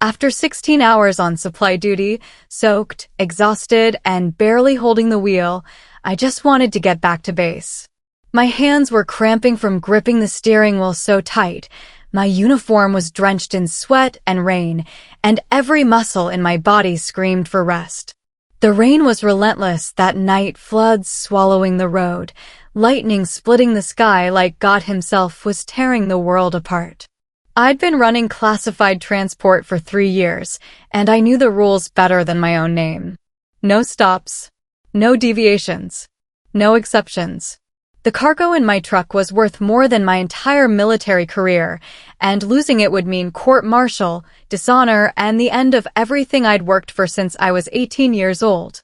After 16 hours on supply duty, soaked, exhausted, and barely holding the wheel, I just wanted to get back to base. My hands were cramping from gripping the steering wheel so tight. My uniform was drenched in sweat and rain, and every muscle in my body screamed for rest. The rain was relentless that night, floods swallowing the road, lightning splitting the sky like God himself was tearing the world apart. I'd been running classified transport for 3 years, and I knew the rules better than my own name. No stops, no deviations, no exceptions. The cargo in my truck was worth more than my entire military career, and losing it would mean court-martial, dishonor, and the end of everything I'd worked for since I was 18 years old.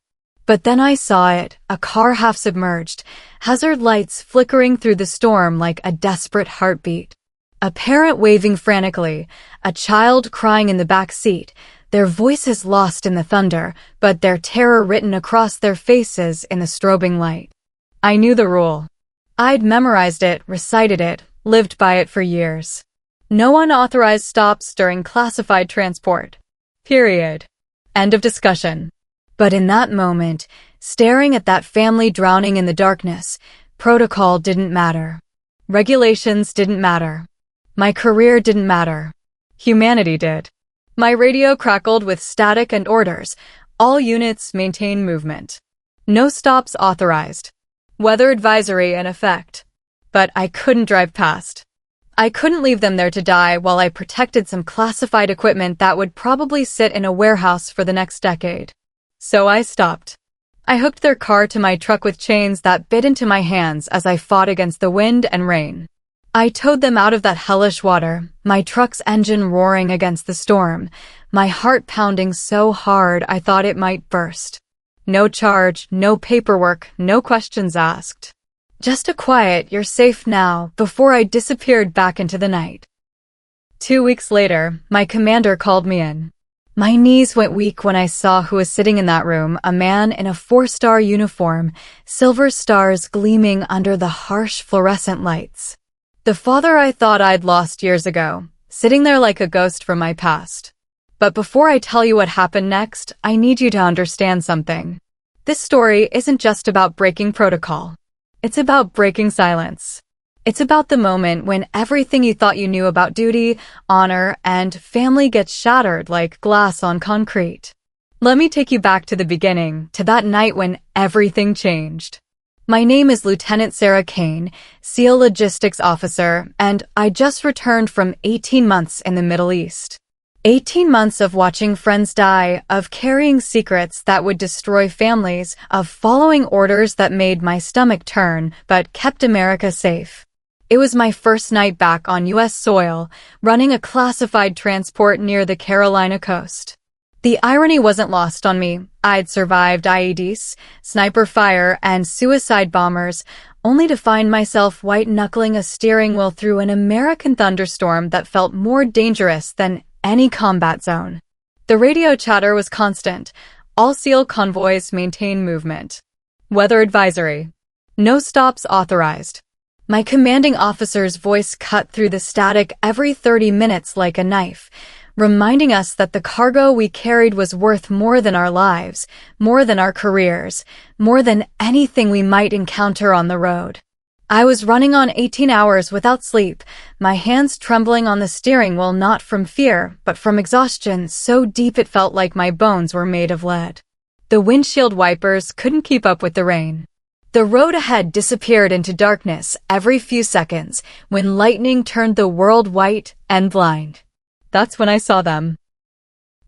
But then I saw it, a car half-submerged, hazard lights flickering through the storm like a desperate heartbeat. A parent waving frantically, a child crying in the back seat, their voices lost in the thunder, but their terror written across their faces in the strobing light. I knew the rule. I'd memorized it, recited it, lived by it for years. No unauthorized stops during classified transport. Period. End of discussion. But in that moment, staring at that family drowning in the darkness, protocol didn't matter. Regulations didn't matter. My career didn't matter. Humanity did. My radio crackled with static and orders. All units maintain movement. No stops authorized. Weather advisory in effect. But I couldn't drive past. I couldn't leave them there to die while I protected some classified equipment that would probably sit in a warehouse for the next decade. So I stopped. I hooked their car to my truck with chains that bit into my hands as I fought against the wind and rain. I towed them out of that hellish water, my truck's engine roaring against the storm, my heart pounding so hard I thought it might burst. No charge, no paperwork, no questions asked. Just a quiet, "You're safe now," before I disappeared back into the night. 2 weeks later, my commander called me in. My knees went weak when I saw who was sitting in that room, a man in a 4-star uniform, silver stars gleaming under the harsh fluorescent lights. The father I thought I'd lost years ago, sitting there like a ghost from my past. But before I tell you what happened next, I need you to understand something. This story isn't just about breaking protocol. It's about breaking silence. It's about the moment when everything you thought you knew about duty, honor, and family gets shattered like glass on concrete. Let me take you back to the beginning, to that night when everything changed. My name is Lieutenant Sarah Kane, SEAL Logistics Officer, and I just returned from 18 months in the Middle East. 18 months of watching friends die, of carrying secrets that would destroy families, of following orders that made my stomach turn but kept America safe. It was my first night back on U.S. soil, running a classified transport near the Carolina coast. The irony wasn't lost on me. I'd survived IEDs, sniper fire, and suicide bombers, only to find myself white-knuckling a steering wheel through an American thunderstorm that felt more dangerous than any combat zone. The radio chatter was constant. All SEAL convoys maintain movement. Weather advisory. No stops authorized. My commanding officer's voice cut through the static every 30 minutes like a knife, reminding us that the cargo we carried was worth more than our lives, more than our careers, more than anything we might encounter on the road. I was running on 18 hours without sleep, my hands trembling on the steering wheel not from fear, but from exhaustion so deep it felt like my bones were made of lead. The windshield wipers couldn't keep up with the rain. The road ahead disappeared into darkness every few seconds when lightning turned the world white and blind. That's when I saw them.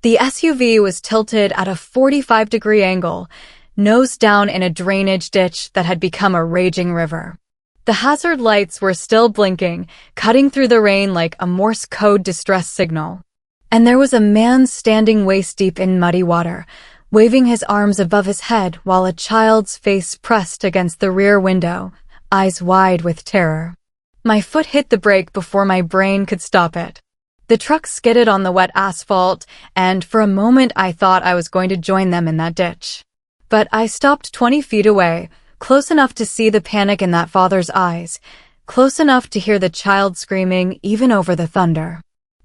The SUV was tilted at a 45-degree angle, nose down in a drainage ditch that had become a raging river. The hazard lights were still blinking, cutting through the rain like a Morse code distress signal. And there was a man standing waist-deep in muddy water, waving his arms above his head while a child's face pressed against the rear window, eyes wide with terror. My foot hit the brake before my brain could stop it. The truck skidded on the wet asphalt, and for a moment I thought I was going to join them in that ditch. But I stopped 20 feet away, close enough to see the panic in that father's eyes, close enough to hear the child screaming even over the thunder.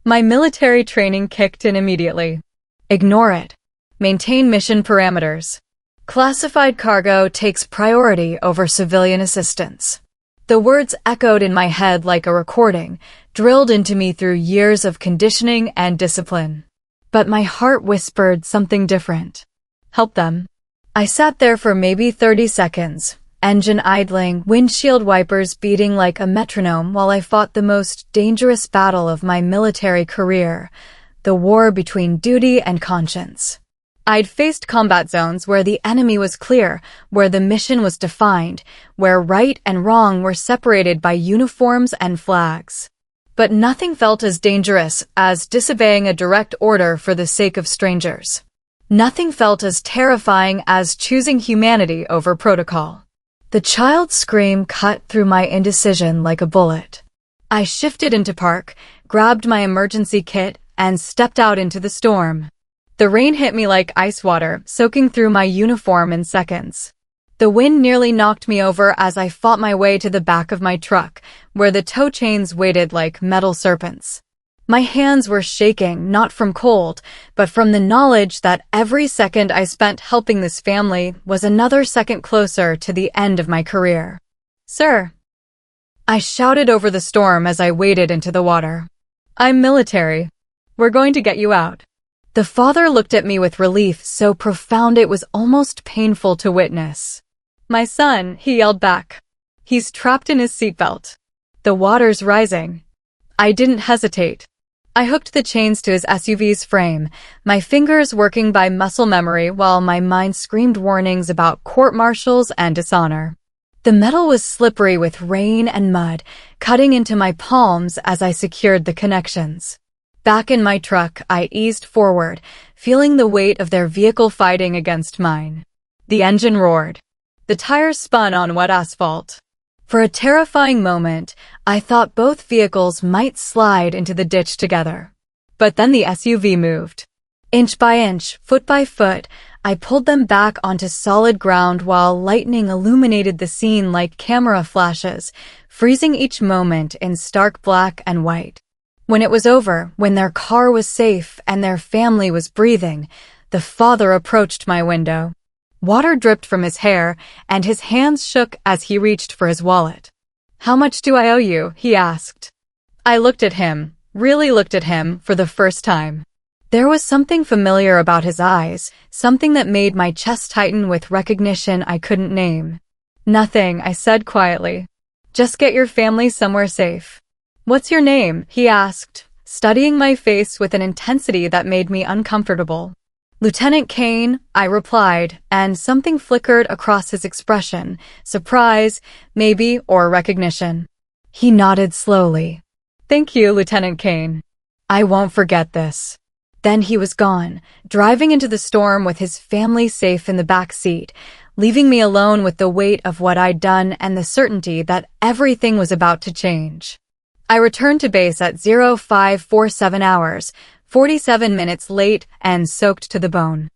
My military training kicked in immediately. Ignore it. Maintain mission parameters. Classified cargo takes priority over civilian assistance. The words echoed in my head like a recording, drilled into me through years of conditioning and discipline. But my heart whispered something different. Help them. I sat there for maybe 30 seconds, engine idling, windshield wipers beating like a metronome while I fought the most dangerous battle of my military career, the war between duty and conscience. I'd faced combat zones where the enemy was clear, where the mission was defined, where right and wrong were separated by uniforms and flags. But nothing felt as dangerous as disobeying a direct order for the sake of strangers. Nothing felt as terrifying as choosing humanity over protocol. The child's scream cut through my indecision like a bullet. I shifted into park, grabbed my emergency kit, and stepped out into the storm. The rain hit me like ice water, soaking through my uniform in seconds. The wind nearly knocked me over as I fought my way to the back of my truck, where the tow chains waited like metal serpents. My hands were shaking, not from cold, but from the knowledge that every second I spent helping this family was another second closer to the end of my career. "Sir," I shouted over the storm as I waded into the water. "I'm military. We're going to get you out." The father looked at me with relief so profound it was almost painful to witness. "My son," he yelled back. "He's trapped in his seatbelt. The water's rising." I didn't hesitate. I hooked the chains to his SUV's frame, my fingers working by muscle memory while my mind screamed warnings about court-martials and dishonor. The metal was slippery with rain and mud, cutting into my palms as I secured the connections. Back in my truck, I eased forward, feeling the weight of their vehicle fighting against mine. The engine roared. The tires spun on wet asphalt. For a terrifying moment, I thought both vehicles might slide into the ditch together. But then the SUV moved. Inch by inch, foot by foot, I pulled them back onto solid ground while lightning illuminated the scene like camera flashes, freezing each moment in stark black and white. When it was over, when their car was safe and their family was breathing, the father approached my window. Water dripped from his hair, and his hands shook as he reached for his wallet. "How much do I owe you?" he asked. I looked at him, really looked at him, for the first time. There was something familiar about his eyes, something that made my chest tighten with recognition I couldn't name. "Nothing," I said quietly. "Just get your family somewhere safe." "What's your name?" he asked, studying my face with an intensity that made me uncomfortable. "Lieutenant Kane," I replied, and something flickered across his expression, surprise, maybe, or recognition. He nodded slowly. "Thank you, Lieutenant Kane. I won't forget this." Then he was gone, driving into the storm with his family safe in the back seat, leaving me alone with the weight of what I'd done and the certainty that everything was about to change. I returned to base at 0547 hours, 47 minutes late and soaked to the bone.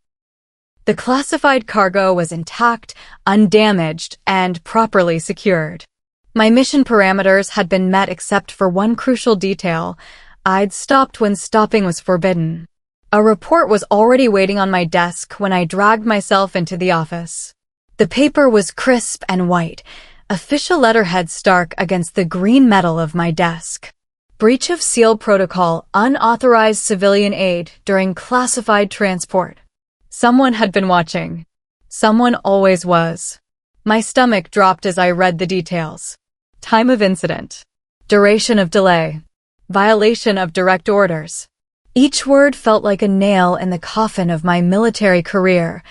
The classified cargo was intact, undamaged, and properly secured. My mission parameters had been met except for one crucial detail. I'd stopped when stopping was forbidden. A report was already waiting on my desk when I dragged myself into the office. The paper was crisp and white, official letterhead stark against the green metal of my desk. Breach of SEAL protocol, unauthorized civilian aid during classified transport. Someone had been watching. Someone always was. My stomach dropped as I read the details. Time of incident. Duration of delay. Violation of direct orders. Each word felt like a nail in the coffin of my military career,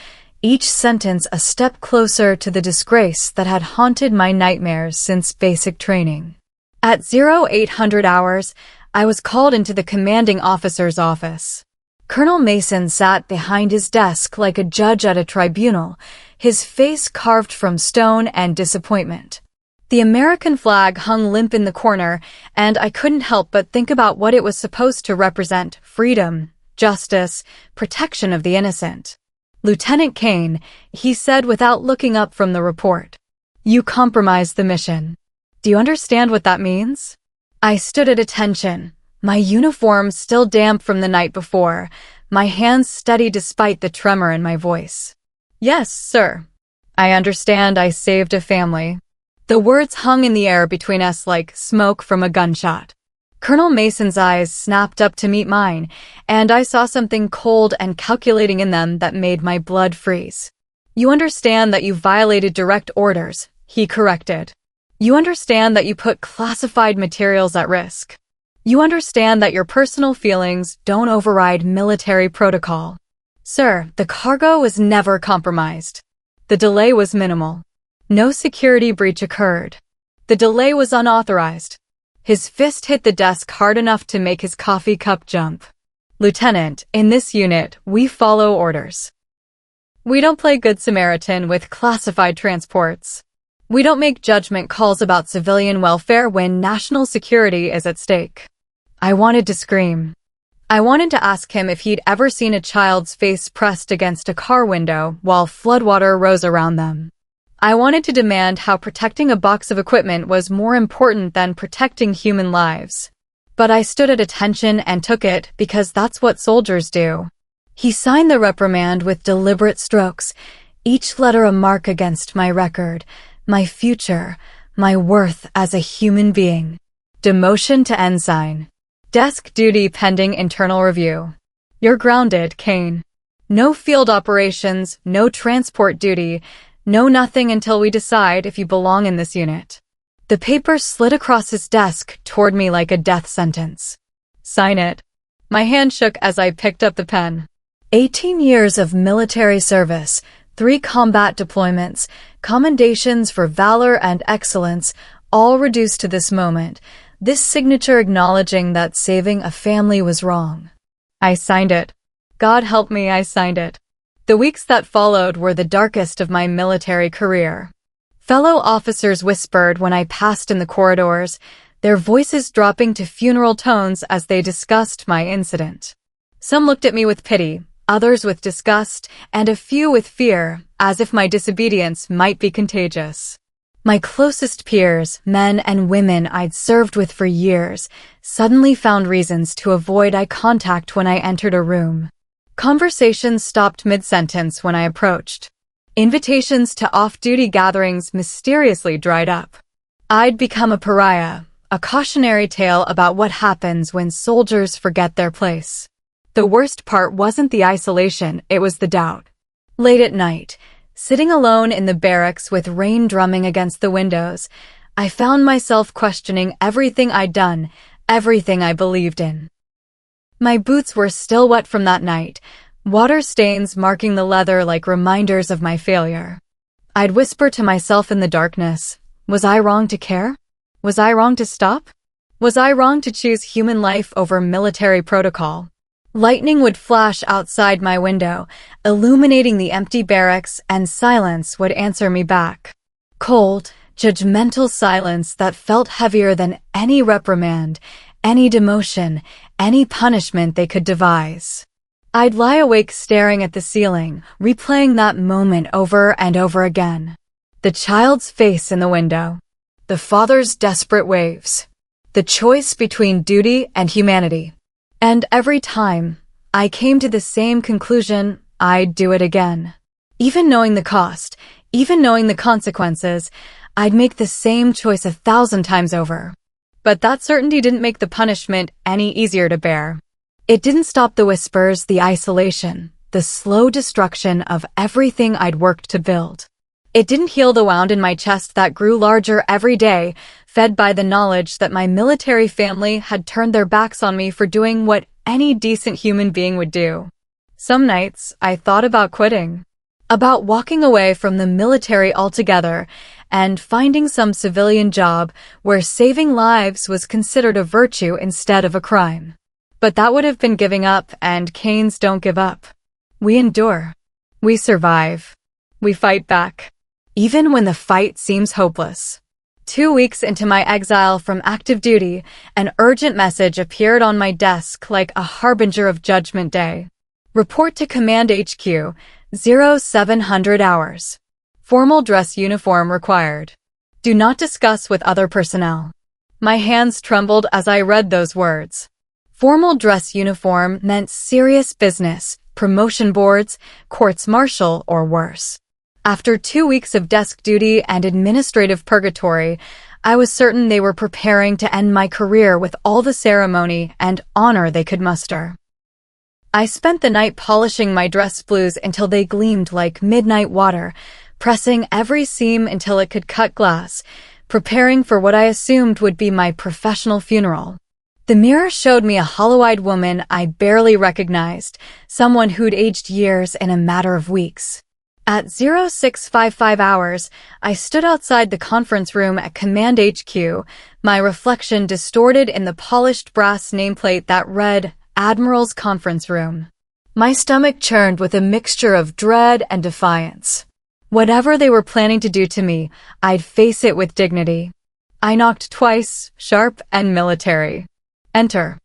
each sentence a step closer to the disgrace that had haunted my nightmares since basic training. At 0800 hours, I was called into the commanding officer's office. Colonel Mason sat behind his desk like a judge at a tribunal, his face carved from stone and disappointment. The American flag hung limp in the corner, and I couldn't help but think about what it was supposed to represent: freedom, justice, protection of the innocent. "Lieutenant Kane," he said without looking up from the report. "You compromised the mission. Do you understand what that means?" I stood at attention, My uniform still damp from the night before, my hands steady despite the tremor in my voice. "Yes, sir. I understand I saved a family." The words hung in the air between us like smoke from a gunshot. Colonel Mason's eyes snapped up to meet mine, and I saw something cold and calculating in them that made my blood freeze. "You understand that you violated direct orders," he corrected. "You understand that you put classified materials at risk. You understand that your personal feelings don't override military protocol." "Sir, the cargo was never compromised. The delay was minimal. No security breach occurred. The delay was unauthorized." His fist hit the desk hard enough to make his coffee cup jump. "Lieutenant, in this unit, we follow orders. We don't play Good Samaritan with classified transports. We don't make judgment calls about civilian welfare when national security is at stake." I wanted to scream. I wanted to ask him if he'd ever seen a child's face pressed against a car window while floodwater rose around them. I wanted to demand how protecting a box of equipment was more important than protecting human lives. But I stood at attention and took it because that's what soldiers do. He signed the reprimand with deliberate strokes, each letter a mark against my record, my future, my worth as a human being. Demotion to ensign. Desk duty pending internal review. "You're grounded, Kane. No field operations, no transport duty, no nothing until we decide if you belong in this unit." The paper slid across his desk toward me like a death sentence. "Sign it." My hand shook as I picked up the pen. 18 years of military service, 3 combat deployments, commendations for valor and excellence, all reduced to this moment. This signature acknowledging that saving a family was wrong. I signed it. God help me, I signed it. The weeks that followed were the darkest of my military career. Fellow officers whispered when I passed in the corridors, their voices dropping to funeral tones as they discussed my incident. Some looked at me with pity, others with disgust, and a few with fear, as if my disobedience might be contagious. My closest peers, men and women I'd served with for years, suddenly found reasons to avoid eye contact when I entered a room. Conversations stopped mid-sentence when I approached. Invitations to off-duty gatherings mysteriously dried up. I'd become a pariah, a cautionary tale about what happens when soldiers forget their place. The worst part wasn't the isolation, it was the doubt. Late at night, sitting alone in the barracks with rain drumming against the windows, I found myself questioning everything I'd done, everything I believed in. My boots were still wet from that night, water stains marking the leather like reminders of my failure. I'd whisper to myself in the darkness, was I wrong to care? Was I wrong to stop? Was I wrong to choose human life over military protocol? Lightning would flash outside my window, illuminating the empty barracks, and silence would answer me back. Cold, judgmental silence that felt heavier than any reprimand, any demotion, any punishment they could devise. I'd lie awake staring at the ceiling, replaying that moment over and over again. The child's face in the window. The father's desperate waves. The choice between duty and humanity. And every time, I came to the same conclusion, I'd do it again. Even knowing the cost, even knowing the consequences, I'd make the same choice 1,000 times over. But that certainty didn't make the punishment any easier to bear. It didn't stop the whispers, the isolation, the slow destruction of everything I'd worked to build. It didn't heal the wound in my chest that grew larger every day, fed by the knowledge that my military family had turned their backs on me for doing what any decent human being would do. Some nights, I thought about quitting. About walking away from the military altogether and finding some civilian job where saving lives was considered a virtue instead of a crime. But that would have been giving up, and Canes don't give up. We endure. We survive. We fight back. Even when the fight seems hopeless. 2 weeks into my exile from active duty, an urgent message appeared on my desk like a harbinger of Judgment Day. Report to Command HQ, 0700 hours. Formal dress uniform required. Do not discuss with other personnel. My hands trembled as I read those words. Formal dress uniform meant serious business, promotion boards, courts-martial, or worse. After 2 weeks of desk duty and administrative purgatory, I was certain they were preparing to end my career with all the ceremony and honor they could muster. I spent the night polishing my dress blues until they gleamed like midnight water, pressing every seam until it could cut glass, preparing for what I assumed would be my professional funeral. The mirror showed me a hollow-eyed woman I barely recognized, someone who'd aged years in a matter of weeks. At 0655 hours, I stood outside the conference room at Command HQ, my reflection distorted in the polished brass nameplate that read, Admiral's Conference Room. My stomach churned with a mixture of dread and defiance. Whatever they were planning to do to me, I'd face it with dignity. I knocked twice, sharp and military. Enter.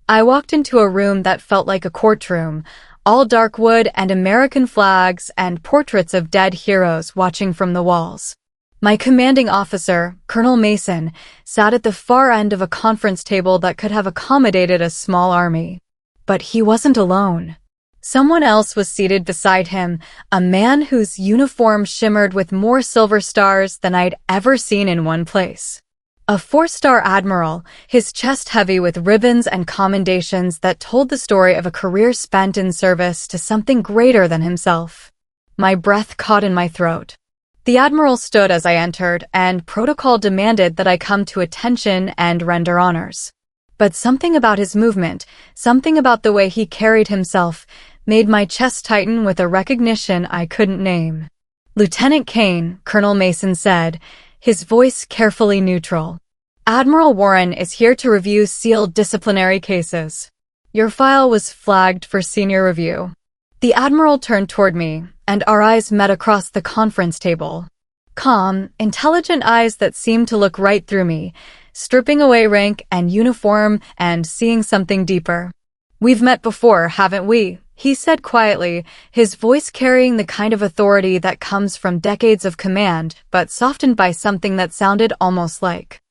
I walked into a room that felt like a courtroom, all dark wood and American flags and portraits of dead heroes watching from the walls. My commanding officer, Colonel Mason, sat at the far end of a conference table that could have accommodated a small army. But he wasn't alone. Someone else was seated beside him, a man whose uniform shimmered with more silver stars than I'd ever seen in one place. A 4-star admiral, his chest heavy with ribbons and commendations that told the story of a career spent in service to something greater than himself. My breath caught in my throat. The admiral stood as I entered, and protocol demanded that I come to attention and render honors. But something about his movement, something about the way he carried himself, made my chest tighten with a recognition I couldn't name. Lieutenant Kane, Colonel Mason said, his voice carefully neutral. Admiral Warren is here to review sealed disciplinary cases. Your file was flagged for senior review. The admiral turned toward me, and our eyes met across the conference table. Calm, intelligent eyes that seemed to look right through me, stripping away rank and uniform and seeing something deeper. We've met before, haven't we? He said quietly, his voice carrying the kind of authority that comes from decades of command, but softened by something that sounded almost like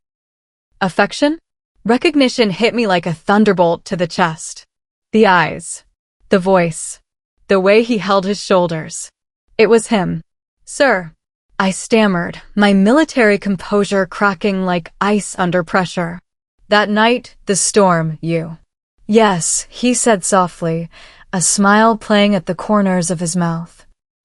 affection? Recognition hit me like a thunderbolt to the chest. The eyes. The voice. The way he held his shoulders. It was him. Sir. I stammered, my military composure cracking like ice under pressure. That night, the storm, you. Yes, he said softly, a smile playing at the corners of his mouth.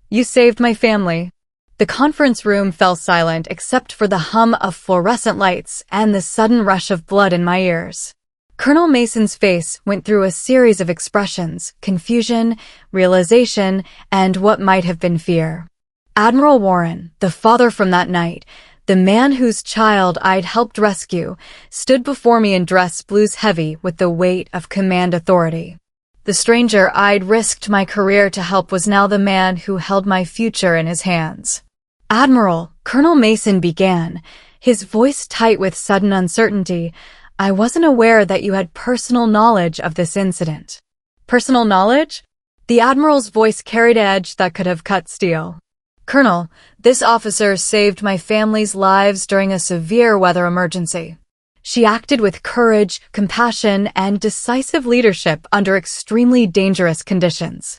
You saved my family. The conference room fell silent except for the hum of fluorescent lights and the sudden rush of blood in my ears. Colonel Mason's face went through a series of expressions, confusion, realization, and what might have been fear. Admiral Warren, the father from that night, the man whose child I'd helped rescue, stood before me in dress blues heavy with the weight of command authority. The stranger I'd risked my career to help was now the man who held my future in his hands. Admiral, Colonel Mason began, his voice tight with sudden uncertainty. I wasn't aware that you had personal knowledge of this incident. Personal knowledge? The Admiral's voice carried edge that could have cut steel. Colonel, this officer saved my family's lives during a severe weather emergency. She acted with courage, compassion, and decisive leadership under extremely dangerous conditions.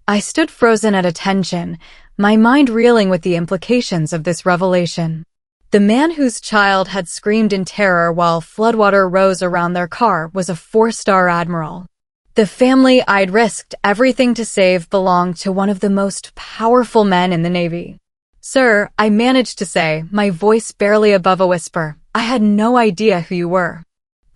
I stood frozen at attention, my mind reeling with the implications of this revelation. The man whose child had screamed in terror while floodwater rose around their car was a 4-star admiral. The family I'd risked everything to save belonged to one of the most powerful men in the Navy. Sir, I managed to say, my voice barely above a whisper, I had no idea who you were.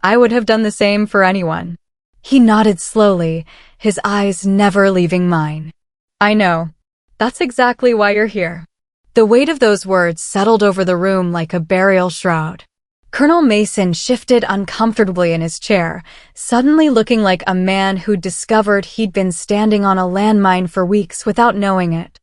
I would have done the same for anyone. He nodded slowly, his eyes never leaving mine. I know. That's exactly why you're here. The weight of those words settled over the room like a burial shroud. Colonel Mason shifted uncomfortably in his chair, suddenly looking like a man who'd discovered he'd been standing on a landmine for weeks without knowing it.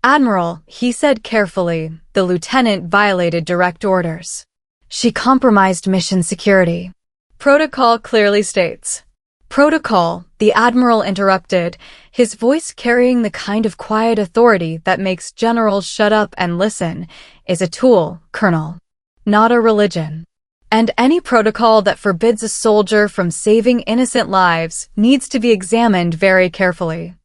Admiral, he said carefully, the lieutenant violated direct orders. She compromised mission security. Protocol clearly states. Protocol, the Admiral interrupted, his voice carrying the kind of quiet authority that makes generals shut up and listen, is a tool, Colonel. Not a religion. And any protocol that forbids a soldier from saving innocent lives needs to be examined very carefully.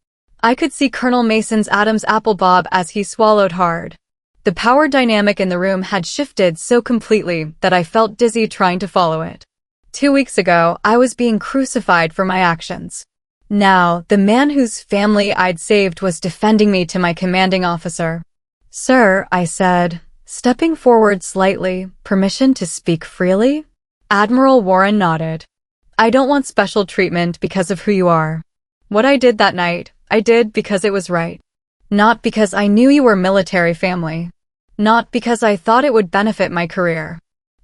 I could see Colonel Mason's Adam's apple bob as he swallowed hard. The power dynamic in the room had shifted so completely that I felt dizzy trying to follow it. 2 weeks ago, I was being crucified for my actions. Now, the man whose family I'd saved was defending me to my commanding officer. "Sir," I said, stepping forward slightly, "permission to speak freely?" Admiral Warren nodded. "I don't want special treatment because of who you are. What I did that night, I did because it was right. Not because I knew you were military family. Not because I thought it would benefit my career.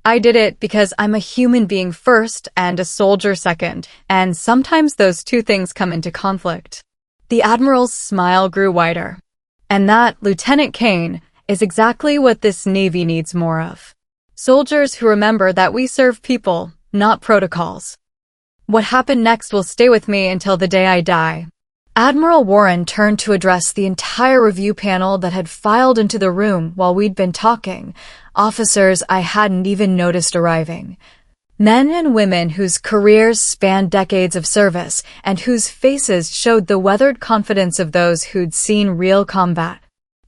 I did it because I'm a human being first and a soldier second, and sometimes those two things come into conflict." The Admiral's smile grew wider. "And that, Lieutenant Kane, is exactly what this Navy needs more of. Soldiers who remember that we serve people, not protocols. What happened next will stay with me until the day I die." Admiral Warren turned to address the entire review panel that had filed into the room while we'd been talking, officers I hadn't even noticed arriving. Men and women whose careers spanned decades of service and whose faces showed the weathered confidence of those who'd seen real combat.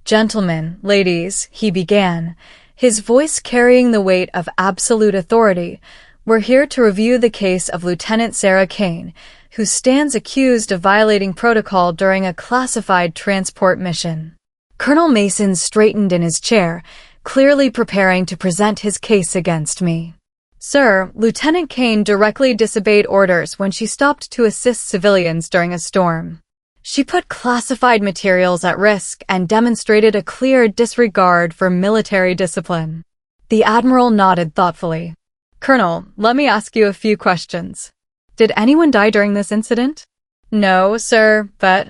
"Gentlemen, ladies," he began, his voice carrying the weight of absolute authority, "we're here to review the case of Lieutenant Sarah Kane, who stands accused of violating protocol during a classified transport mission." Colonel Mason straightened in his chair, clearly preparing to present his case against me. "Sir, Lieutenant Kane directly disobeyed orders when she stopped to assist civilians during a storm. She put classified materials at risk and demonstrated a clear disregard for military discipline." The Admiral nodded thoughtfully. "Colonel, let me ask you a few questions. Did anyone die during this incident?" "No, sir, but..."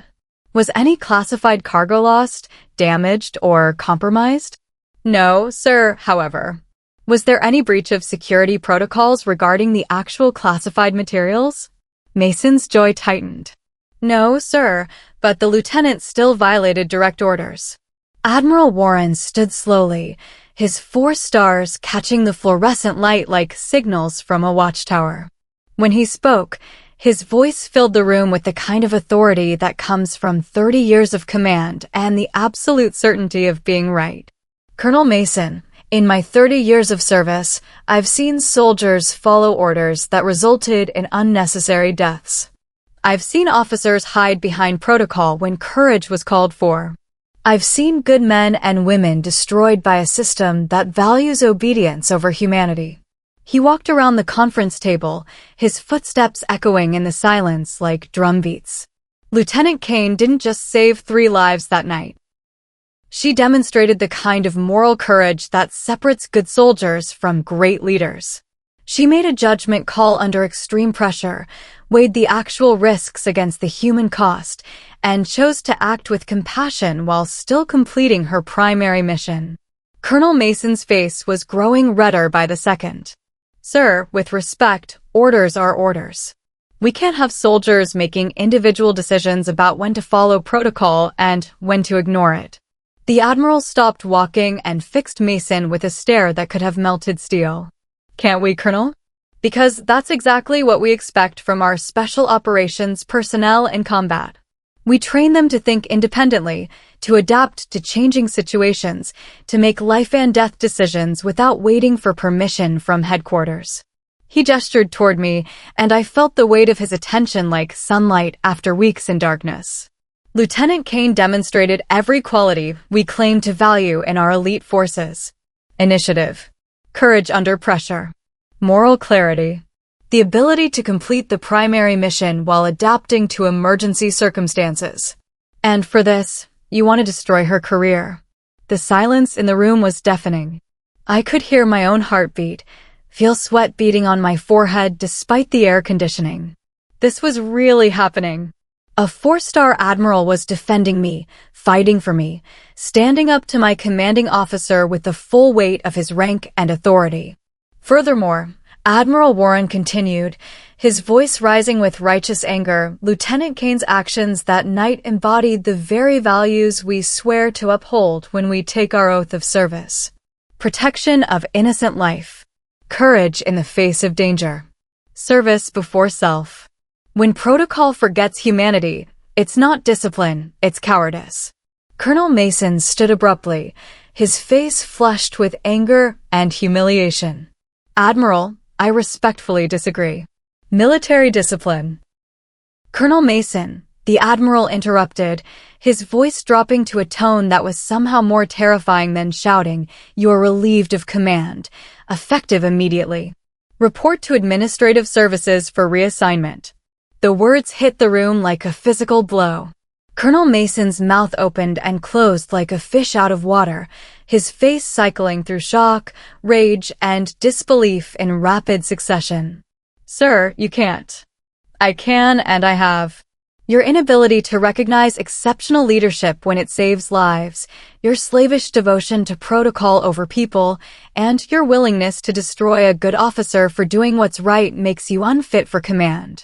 "Was any classified cargo lost, damaged, or compromised?" "No, sir, however." "Was there any breach of security protocols regarding the actual classified materials?" Mason's jaw tightened. "No, sir, but the lieutenant still violated direct orders." Admiral Warren stood slowly, his 4 stars catching the fluorescent light like signals from a watchtower. When he spoke, his voice filled the room with the kind of authority that comes from 30 years of command and the absolute certainty of being right. "Colonel Mason, in my 30 years of service, I've seen soldiers follow orders that resulted in unnecessary deaths. I've seen officers hide behind protocol when courage was called for. I've seen good men and women destroyed by a system that values obedience over humanity." He walked around the conference table, his footsteps echoing in the silence like drumbeats. "Lieutenant Kane didn't just save 3 lives that night. She demonstrated the kind of moral courage that separates good soldiers from great leaders. She made a judgment call under extreme pressure, weighed the actual risks against the human cost, and chose to act with compassion while still completing her primary mission." Colonel Mason's face was growing redder by the second. "Sir, with respect, orders are orders. We can't have soldiers making individual decisions about when to follow protocol and when to ignore it." The Admiral stopped walking and fixed Mason with a stare that could have melted steel. "Can't we, Colonel? Because that's exactly what we expect from our special operations personnel in combat. We train them to think independently, to adapt to changing situations, to make life and death decisions without waiting for permission from headquarters." He gestured toward me, and I felt the weight of his attention like sunlight after weeks in darkness. "Lieutenant Kane demonstrated every quality we claim to value in our elite forces: initiative, courage under pressure, moral clarity, the ability to complete the primary mission while adapting to emergency circumstances. And for this, you want to destroy her career." The silence in the room was deafening. I could hear my own heartbeat, feel sweat beating on my forehead despite the air conditioning. This was really happening. A 4-star admiral was defending me, fighting for me, standing up to my commanding officer with the full weight of his rank and authority. Furthermore, Admiral Warren continued, his voice rising with righteous anger, "Lieutenant Kane's actions that night embodied the very values we swear to uphold when we take our oath of service. Protection of innocent life, Courage in the face of danger. Service before self. When protocol forgets humanity, it's not discipline, it's cowardice. Colonel Mason stood abruptly, his face flushed with anger and humiliation. Admiral, I respectfully disagree. Military discipline. Colonel Mason, the Admiral interrupted, his voice dropping to a tone that was somehow more terrifying than shouting, "You are relieved of command. Effective immediately. Report to Administrative Services for reassignment." The words hit the room like a physical blow. Colonel Mason's mouth opened and closed like a fish out of water, his face cycling through shock, rage, and disbelief in rapid succession. "Sir, you can't." "I can and I have. Your inability to recognize exceptional leadership when it saves lives, your slavish devotion to protocol over people, and your willingness to destroy a good officer for doing what's right makes you unfit for command."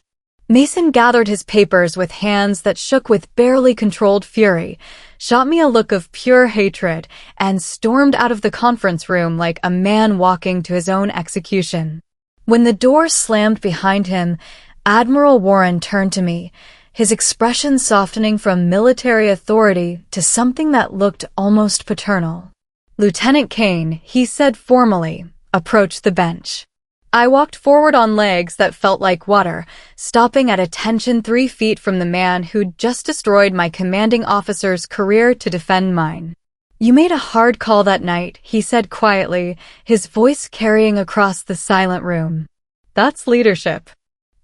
Mason gathered his papers with hands that shook with barely controlled fury, shot me a look of pure hatred, and stormed out of the conference room like a man walking to his own execution. When the door slammed behind him, Admiral Warren turned to me, his expression softening from military authority to something that looked almost paternal. "Lieutenant Kane," he said formally, "approach the bench." I walked forward on legs that felt like water, stopping at attention 3 feet from the man who'd just destroyed my commanding officer's career to defend mine. "You made a hard call that night," he said quietly, his voice carrying across the silent room. "That's leadership."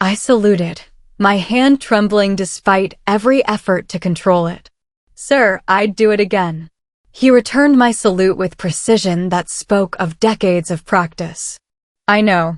I saluted, my hand trembling despite every effort to control it. "Sir, I'd do it again." He returned my salute with precision that spoke of decades of practice. "I know.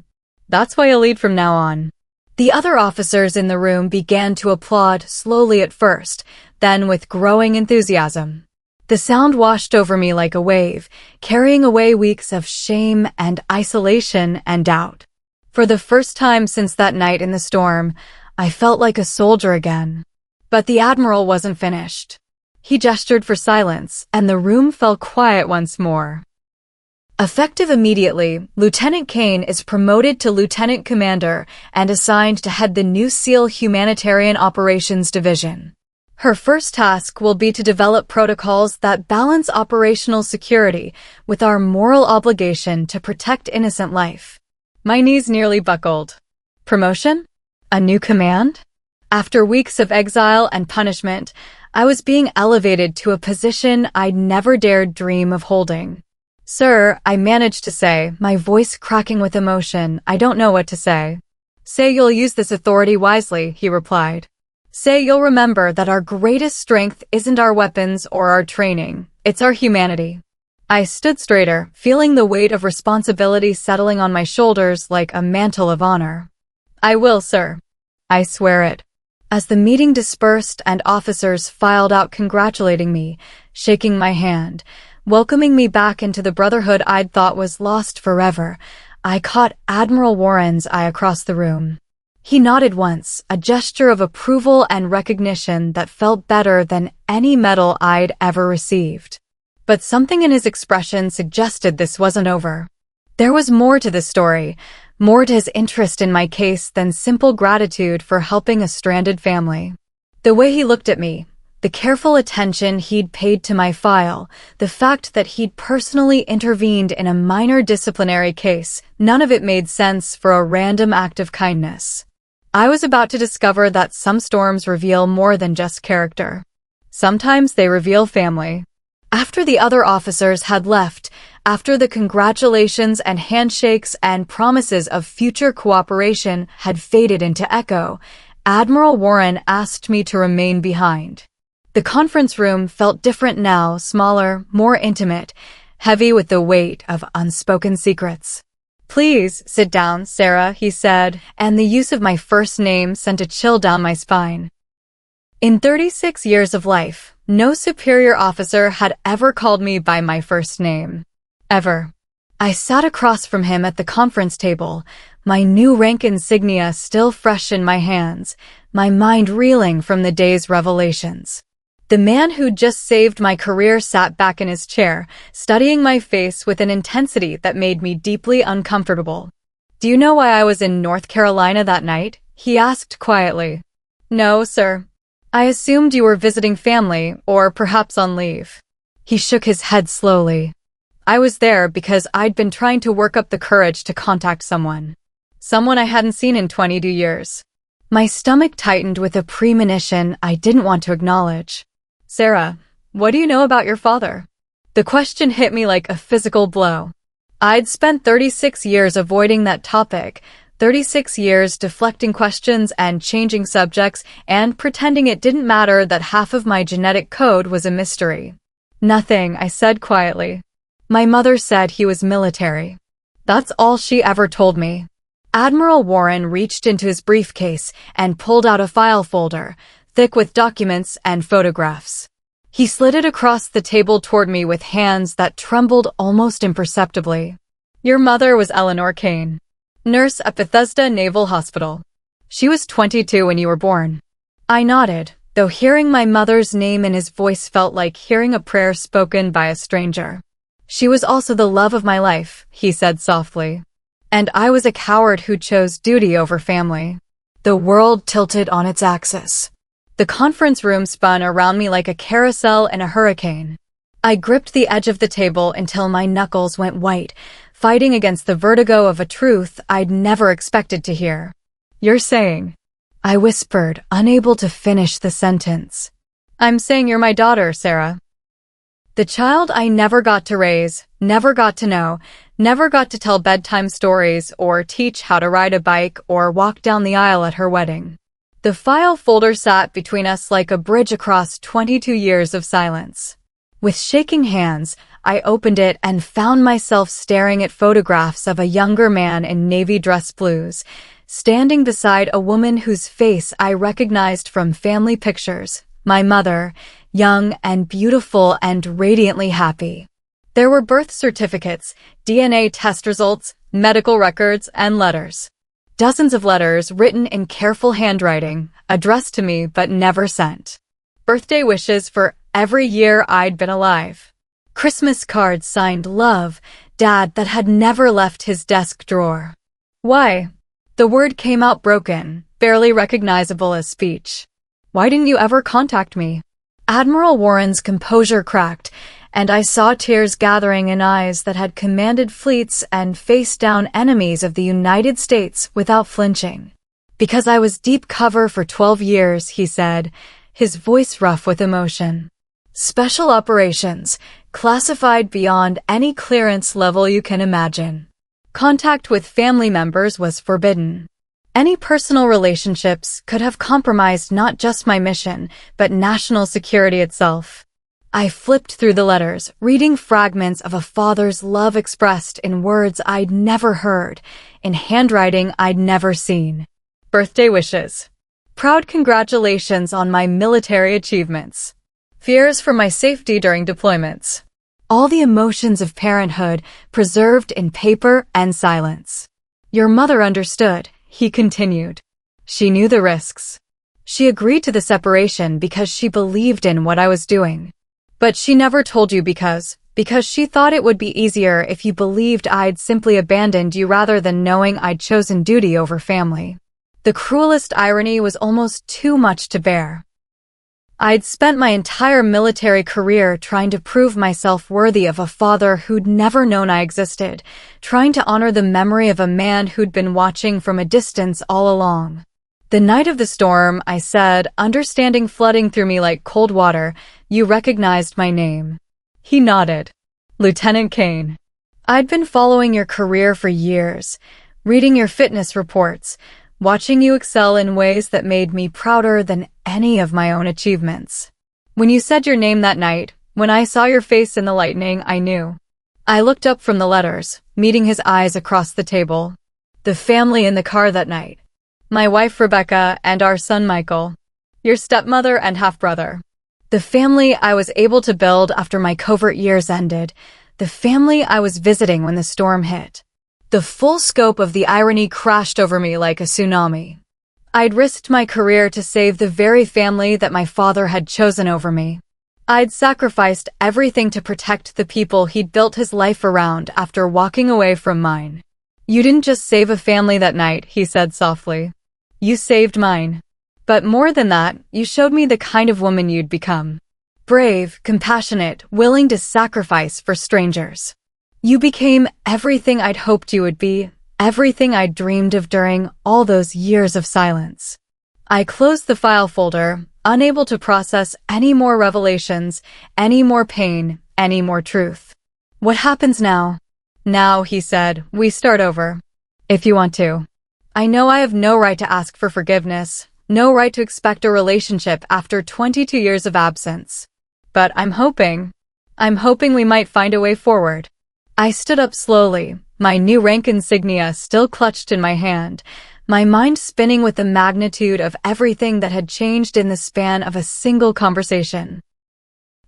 That's why I lead from now on." The other officers in the room began to applaud, slowly at first, then with growing enthusiasm. The sound washed over me like a wave, carrying away weeks of shame and isolation and doubt. For the first time since that night in the storm, I felt like a soldier again. But the Admiral wasn't finished. He gestured for silence, and the room fell quiet once more. Effective immediately, Lieutenant Kane is promoted to Lieutenant Commander and assigned to head the new SEAL Humanitarian Operations Division. Her first task will be to develop protocols that balance operational security with our moral obligation to protect innocent life. My knees nearly buckled. Promotion? A new command? After weeks of exile and punishment, I was being elevated to a position I'd never dared dream of holding. "Sir," I managed to say, my voice cracking with emotion, "I don't know what to say." "Say you'll use this authority wisely," he replied. "Say you'll remember that our greatest strength isn't our weapons or our training, it's our humanity." I stood straighter, feeling the weight of responsibility settling on my shoulders like a mantle of honor. "I will, sir. I swear it." As the meeting dispersed and officers filed out congratulating me, shaking my hand, welcoming me back into the brotherhood I'd thought was lost forever, I caught Admiral Warren's eye across the room. He nodded once, a gesture of approval and recognition that felt better than any medal I'd ever received. But something in his expression suggested this wasn't over. There was more to the story, more to his interest in my case than simple gratitude for helping a stranded family. The way he looked at me, the careful attention he'd paid to my file, the fact that he'd personally intervened in a minor disciplinary case, none of it made sense for a random act of kindness. I was about to discover that some storms reveal more than just character. Sometimes they reveal family. After the other officers had left, after the congratulations and handshakes and promises of future cooperation had faded into echo, Admiral Warren asked me to remain behind. The conference room felt different now, smaller, more intimate, heavy with the weight of unspoken secrets. "Please, sit down, Sarah," he said, and the use of my first name sent a chill down my spine. In 36 years of life, no superior officer had ever called me by my first name. Ever. I sat across from him at the conference table, my new rank insignia still fresh in my hands, my mind reeling from the day's revelations. The man who'd just saved my career sat back in his chair, studying my face with an intensity that made me deeply uncomfortable. Do you know why I was in North Carolina that night? He asked quietly. No, sir. I assumed you were visiting family, or perhaps on leave. He shook his head slowly. I was there because I'd been trying to work up the courage to contact someone. Someone I hadn't seen in 22 years. My stomach tightened with a premonition I didn't want to acknowledge. Sarah, what do you know about your father? The question hit me like a physical blow. I'd spent 36 years avoiding that topic, 36 years deflecting questions and changing subjects and pretending it didn't matter that half of my genetic code was a mystery. Nothing, I said quietly. My mother said he was military. That's all she ever told me. Admiral Warren reached into his briefcase and pulled out a file folder, thick with documents and photographs. He slid it across the table toward me with hands that trembled almost imperceptibly. Your mother was Sarah Kane, nurse at Bethesda Naval Hospital. She was 22 when you were born. I nodded, though hearing my mother's name in his voice felt like hearing a prayer spoken by a stranger. She was also the love of my life, he said softly. And I was a coward who chose duty over family. The world tilted on its axis. The conference room spun around me like a carousel in a hurricane. I gripped the edge of the table until my knuckles went white, fighting against the vertigo of a truth I'd never expected to hear. You're saying, I whispered, unable to finish the sentence. I'm saying you're my daughter, Sarah. The child I never got to raise, never got to know, never got to tell bedtime stories or teach how to ride a bike or walk down the aisle at her wedding. The file folder sat between us like a bridge across 22 years of silence. With shaking hands, I opened it and found myself staring at photographs of a younger man in navy dress blues, standing beside a woman whose face I recognized from family pictures, my mother, young and beautiful and radiantly happy. There were birth certificates, DNA test results, medical records, and letters. Dozens of letters written in careful handwriting, addressed to me but never sent. Birthday wishes for every year I'd been alive. Christmas cards signed Love, Dad, that had never left his desk drawer. Why? The word came out broken, barely recognizable as speech. Why didn't you ever contact me? Admiral Warren's composure cracked, and I saw tears gathering in eyes that had commanded fleets and faced down enemies of the United States without flinching. Because I was deep cover for 12 years, he said, his voice rough with emotion. Special operations, classified beyond any clearance level you can imagine. Contact with family members was forbidden. Any personal relationships could have compromised not just my mission, but national security itself. I flipped through the letters, reading fragments of a father's love expressed in words I'd never heard, in handwriting I'd never seen. Birthday wishes. Proud congratulations on my military achievements. Fears for my safety during deployments. All the emotions of parenthood preserved in paper and silence. Your mother understood, he continued. She knew the risks. She agreed to the separation because she believed in what I was doing. But she never told you because she thought it would be easier if you believed I'd simply abandoned you rather than knowing I'd chosen duty over family. The cruelest irony was almost too much to bear. I'd spent my entire military career trying to prove myself worthy of a father who'd never known I existed, trying to honor the memory of a man who'd been watching from a distance all along. The night of the storm, I said, understanding flooding through me like cold water, you recognized my name. He nodded. Lieutenant Kane. I'd been following your career for years, reading your fitness reports, watching you excel in ways that made me prouder than any of my own achievements. When you said your name that night, when I saw your face in the lightning, I knew. I looked up from the letters, meeting his eyes across the table. The family in the car that night. My wife Rebecca and our son Michael. Your stepmother and half-brother. The family I was able to build after my covert years ended. The family I was visiting when the storm hit. The full scope of the irony crashed over me like a tsunami. I'd risked my career to save the very family that my father had chosen over me. I'd sacrificed everything to protect the people he'd built his life around after walking away from mine. You didn't just save a family that night, he said softly. You saved mine. But more than that, you showed me the kind of woman you'd become. Brave, compassionate, willing to sacrifice for strangers. You became everything I'd hoped you would be, everything I'd dreamed of during all those years of silence. I closed the file folder, unable to process any more revelations, any more pain, any more truth. What happens now? Now, he said, we start over. If you want to. I know I have no right to ask for forgiveness, no right to expect a relationship after 22 years of absence. But I'm hoping we might find a way forward. I stood up slowly, my new rank insignia still clutched in my hand, my mind spinning with the magnitude of everything that had changed in the span of a single conversation.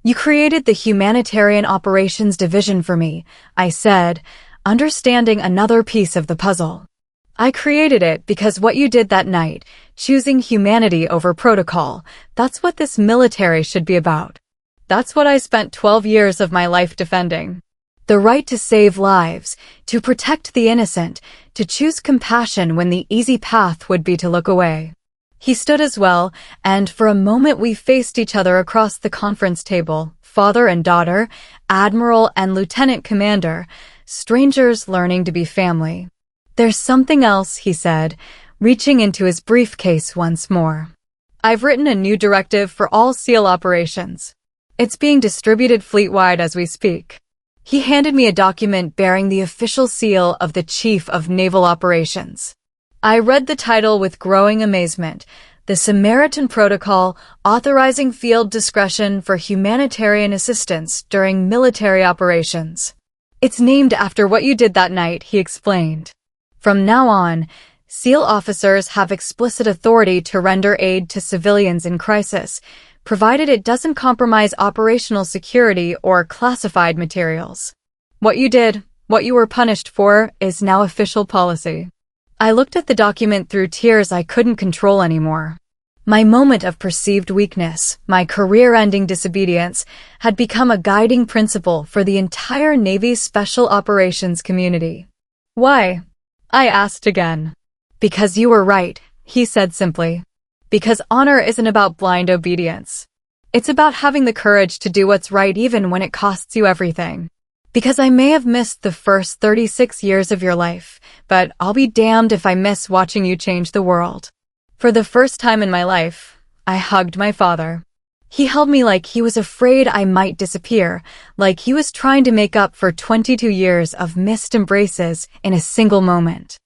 You created the Humanitarian Operations Division for me, I said, understanding another piece of the puzzle. I created it because what you did that night, choosing humanity over protocol, that's what this military should be about. That's what I spent 12 years of my life defending. The right to save lives, to protect the innocent, to choose compassion when the easy path would be to look away. He stood as well, and for a moment we faced each other across the conference table, father and daughter, admiral and lieutenant commander, strangers learning to be family. There's something else, he said, reaching into his briefcase once more. I've written a new directive for all SEAL operations. It's being distributed fleet-wide as we speak. He handed me a document bearing the official seal of the Chief of Naval Operations. I read the title with growing amazement, The Samaritan Protocol Authorizing Field Discretion for Humanitarian Assistance During Military Operations. It's named after what you did that night, he explained. From now on, SEAL officers have explicit authority to render aid to civilians in crisis, provided it doesn't compromise operational security or classified materials. What you did, what you were punished for, is now official policy. I looked at the document through tears I couldn't control anymore. My moment of perceived weakness, my career-ending disobedience, had become a guiding principle for the entire Navy's Special Operations community. Why? I asked again. Because you were right, he said simply. Because honor isn't about blind obedience. It's about having the courage to do what's right even when it costs you everything. Because I may have missed the first 36 years of your life, but I'll be damned if I miss watching you change the world. For the first time in my life, I hugged my father. He held me like he was afraid I might disappear, like he was trying to make up for 22 years of missed embraces in a single moment.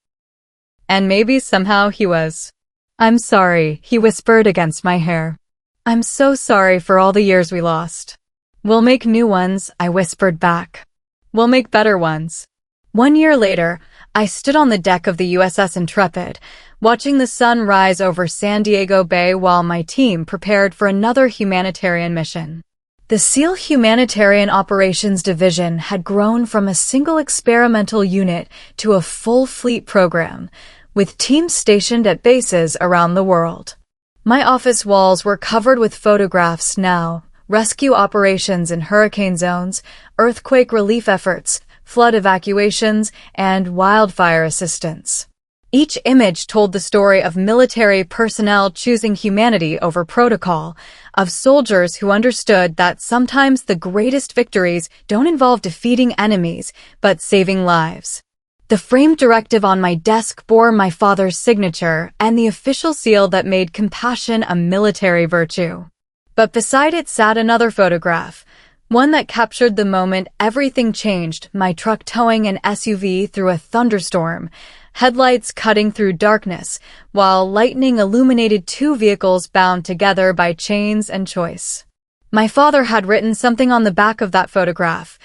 And maybe somehow he was. I'm sorry, he whispered against my hair. I'm so sorry for all the years we lost. We'll make new ones, I whispered back. We'll make better ones. 1 year later, I stood on the deck of the USS Intrepid, watching the sun rise over San Diego Bay while my team prepared for another humanitarian mission. The SEAL Humanitarian Operations Division had grown from a single experimental unit to a full fleet program, with teams stationed at bases around the world. My office walls were covered with photographs now, rescue operations in hurricane zones, earthquake relief efforts, flood evacuations, and wildfire assistance. Each image told the story of military personnel choosing humanity over protocol, of soldiers who understood that sometimes the greatest victories don't involve defeating enemies, but saving lives. The framed directive on my desk bore my father's signature and the official seal that made compassion a military virtue. But beside it sat another photograph, one that captured the moment everything changed, my truck towing an SUV through a thunderstorm, headlights cutting through darkness, while lightning illuminated two vehicles bound together by chains and choice. My father had written something on the back of that photograph,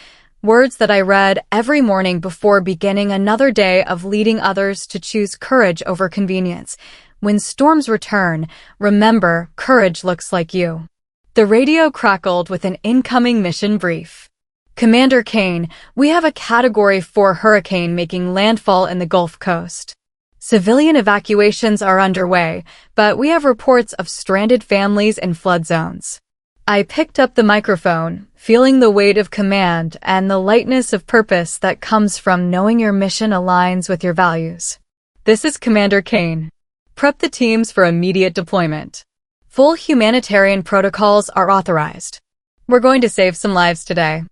words that I read every morning before beginning another day of leading others to choose courage over convenience. When storms return, remember, courage looks like you. The radio crackled with an incoming mission brief. Commander Kane, we have a Category 4 hurricane making landfall in the Gulf Coast. Civilian evacuations are underway, but we have reports of stranded families in flood zones. I picked up the microphone, feeling the weight of command and the lightness of purpose that comes from knowing your mission aligns with your values. This is Commander Kane. Prep the teams for immediate deployment. Full humanitarian protocols are authorized. We're going to save some lives today.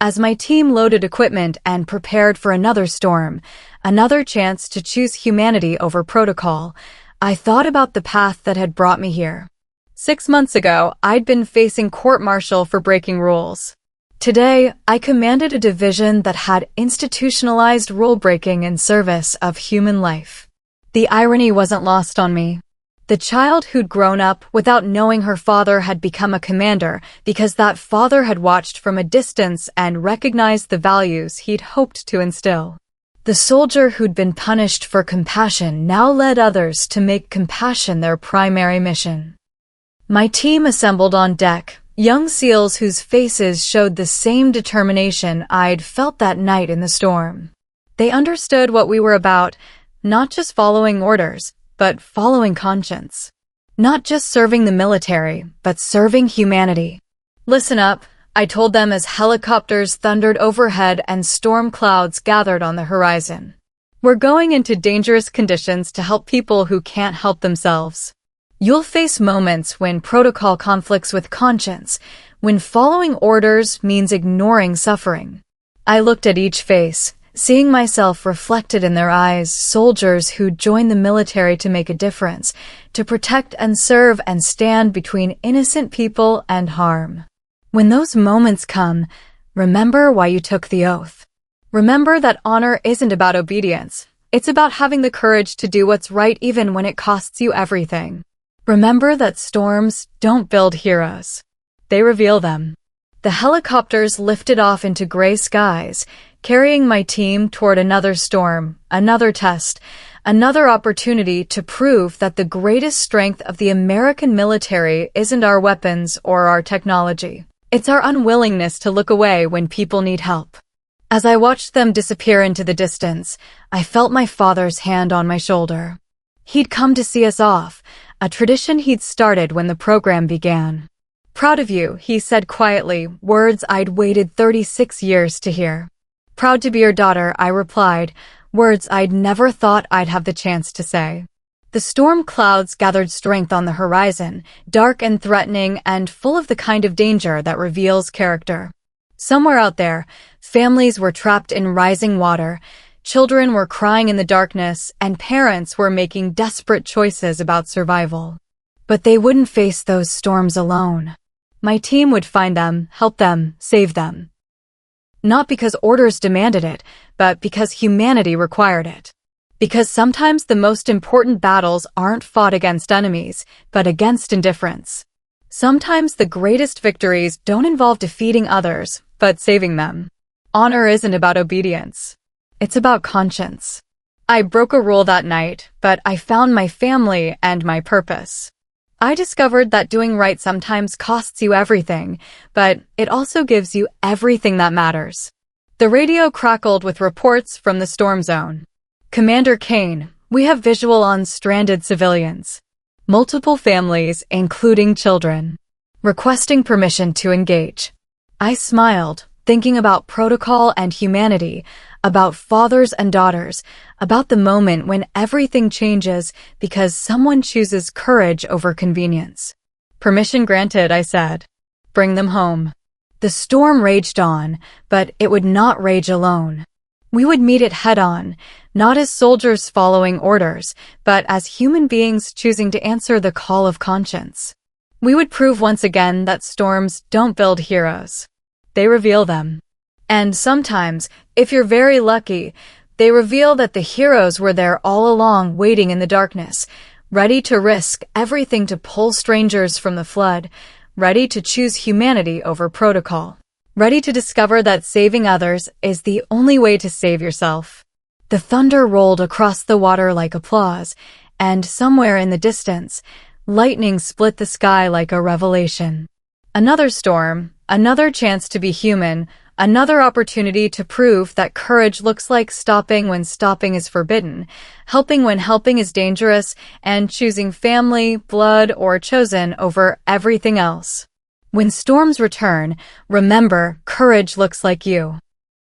As my team loaded equipment and prepared for another storm, another chance to choose humanity over protocol, I thought about the path that had brought me here. 6 months ago, I'd been facing court-martial for breaking rules. Today, I commanded a division that had institutionalized rule-breaking in service of human life. The irony wasn't lost on me. The child who'd grown up without knowing her father had become a commander because that father had watched from a distance and recognized the values he'd hoped to instill. The soldier who'd been punished for compassion now led others to make compassion their primary mission. My team assembled on deck, young SEALs whose faces showed the same determination I'd felt that night in the storm. They understood what we were about, not just following orders, but following conscience. Not just serving the military, but serving humanity. Listen up, I told them as helicopters thundered overhead and storm clouds gathered on the horizon. We're going into dangerous conditions to help people who can't help themselves. You'll face moments when protocol conflicts with conscience, when following orders means ignoring suffering. I looked at each face, seeing myself reflected in their eyes, soldiers who joined the military to make a difference, to protect and serve and stand between innocent people and harm. When those moments come, remember why you took the oath. Remember that honor isn't about obedience. It's about having the courage to do what's right even when it costs you everything. Remember that storms don't build heroes. They reveal them. The helicopters lifted off into gray skies, carrying my team toward another storm, another test, another opportunity to prove that the greatest strength of the American military isn't our weapons or our technology. It's our unwillingness to look away when people need help. As I watched them disappear into the distance, I felt my father's hand on my shoulder. He'd come to see us off, a tradition he'd started when the program began. Proud of you, he said quietly, words I'd waited 36 years to hear. Proud to be your daughter, I replied, words I'd never thought I'd have the chance to say. The storm clouds gathered strength on the horizon, dark and threatening and full of the kind of danger that reveals character. Somewhere out there, families were trapped in rising water, children were crying in the darkness, and parents were making desperate choices about survival. But they wouldn't face those storms alone. My team would find them, help them, save them. Not because orders demanded it, but because humanity required it. Because sometimes the most important battles aren't fought against enemies, but against indifference. Sometimes the greatest victories don't involve defeating others, but saving them. Honor isn't about obedience. It's about conscience. I broke a rule that night, but I found my family and my purpose. I discovered that doing right sometimes costs you everything, but it also gives you everything that matters. The radio crackled with reports from the storm zone. Commander Kane, we have visual on stranded civilians. Multiple families, including children. Requesting permission to engage. I smiled, thinking about protocol and humanity, about fathers and daughters, about the moment when everything changes because someone chooses courage over convenience. Permission granted, I said. Bring them home. The storm raged on, but it would not rage alone. We would meet it head-on, not as soldiers following orders, but as human beings choosing to answer the call of conscience. We would prove once again that storms don't build heroes. They reveal them. And sometimes, if you're very lucky, they reveal that the heroes were there all along waiting in the darkness, ready to risk everything to pull strangers from the flood, ready to choose humanity over protocol, ready to discover that saving others is the only way to save yourself. The thunder rolled across the water like applause, and somewhere in the distance, lightning split the sky like a revelation. Another storm, another chance to be human, another opportunity to prove that courage looks like stopping when stopping is forbidden, helping when helping is dangerous, and choosing family, blood, or chosen over everything else. When storms return, remember, courage looks like you.